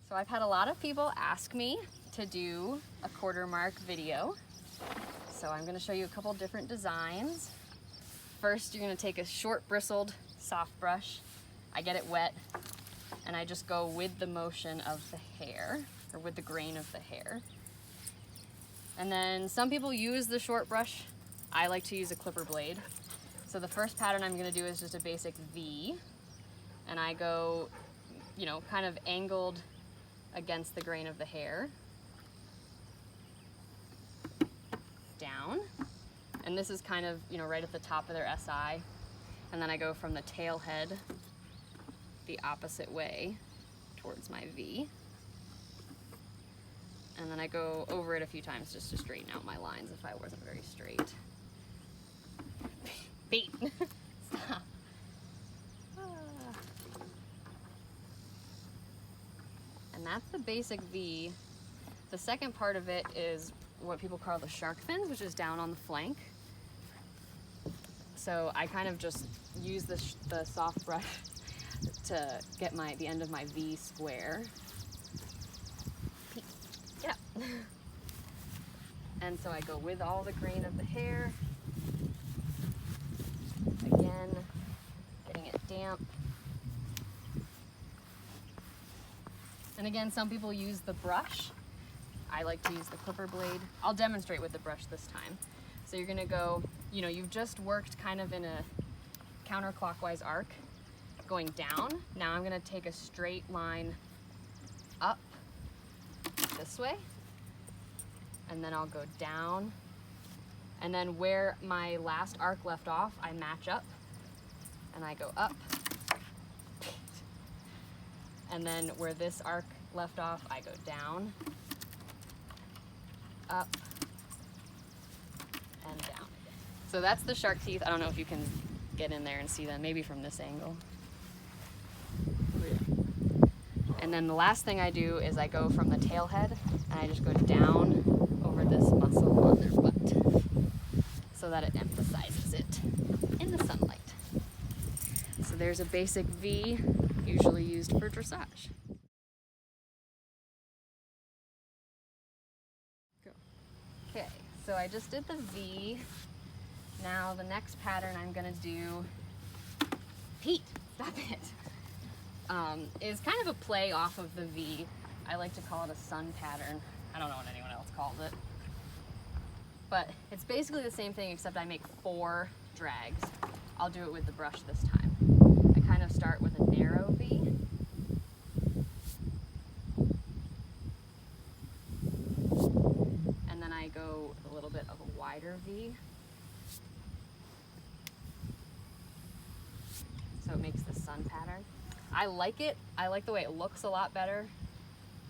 So I've had a lot of people ask me to do a quarter mark video. So I'm gonna show you a couple different designs. First, you're gonna take a short bristled soft brush. I get it wet and I just go with the motion of the hair, or with the grain of the hair. And then some people use the short brush. I like to use a clipper blade. So the first pattern I'm gonna do is just a basic V, and I go, you know, kind of angled against the grain of the hair, down. And this is kind of, you know, right at the top of their SI. And then I go from the tail head the opposite way towards my V. And then I go over it a few times just to straighten out my lines if I wasn't very straight. Bait. Stop. And that's the basic V. The second part of it is what people call the shark fins, which is down on the flank. So I kind of just use the soft brush to get the end of my V square. Get up. And so I go with all the grain of the hair. Again, getting it damp. And again, some people use the brush. I like to use the clipper blade. I'll demonstrate with the brush this time. So you're gonna go, you know, you've just worked kind of in a counterclockwise arc going down. Now I'm gonna take a straight line up this way, and then I'll go down. And then where my last arc left off, I match up and I go up. And then where this arc left off, I go down, up, and down. So that's the shark teeth. I don't know if you can get in there and see them, maybe from this angle. And then the last thing I do is I go from the tail head and I just go down over this muscle on their butt so that it emphasizes it in the sunlight. So there's a basic V, usually used for dressage. Go. Okay, so I just did the V. Now the next pattern I'm gonna do, Pete, stop it, is kind of a play off of the V. I like to call it a sun pattern. I don't know what anyone else calls it. But it's basically the same thing except I make 4 drags. I'll do it with the brush this time. I kind of start with a narrow V. And then I go with a little bit of a wider V. So it makes the sun pattern. I like it. I like the way it looks a lot better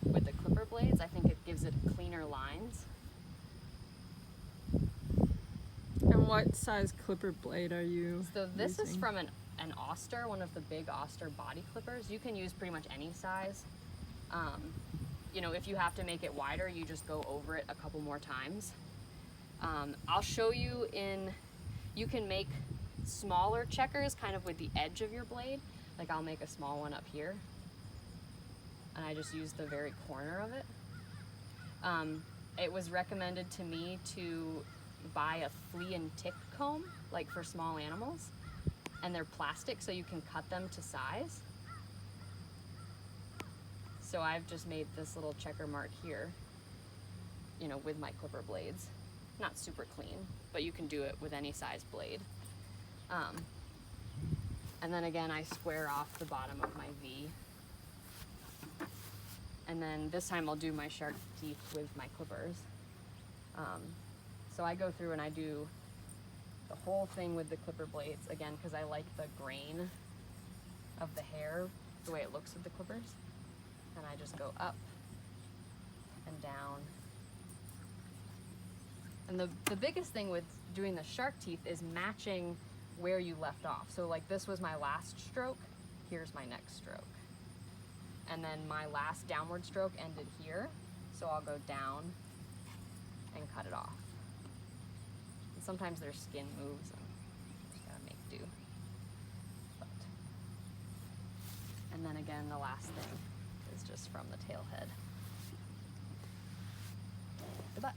with the clipper blades. I think it gives it cleaner lines. And what size clipper blade are you So this using? is from an Oster, one of the big Oster body clippers. You can use pretty much any size. You know, if you have to make it wider, you just go over it a couple more times. I'll show you you can make smaller checkers kind of with the edge of your blade. Like I'll make a small one up here. And I just use the very corner of it. It was recommended to me to buy a flea and tick comb, like for small animals. And they're plastic, so you can cut them to size. So I've just made this little checker mark here, you know, with my clipper blades. Not super clean, but you can do it with any size blade. And then again, I square off the bottom of my V. And then this time I'll do my shark teeth with my clippers. So I go through and I do the whole thing with the clipper blades, again, because I like the grain of the hair, the way it looks with the clippers. And I just go up and down. And the biggest thing with doing the shark teeth is matching where you left off. So like this was my last stroke, here's my next stroke. And then my last downward stroke ended here, so I'll go down and cut it off. And sometimes their skin moves and just gotta make do. And then again, the last thing is just from the tail head. The butt.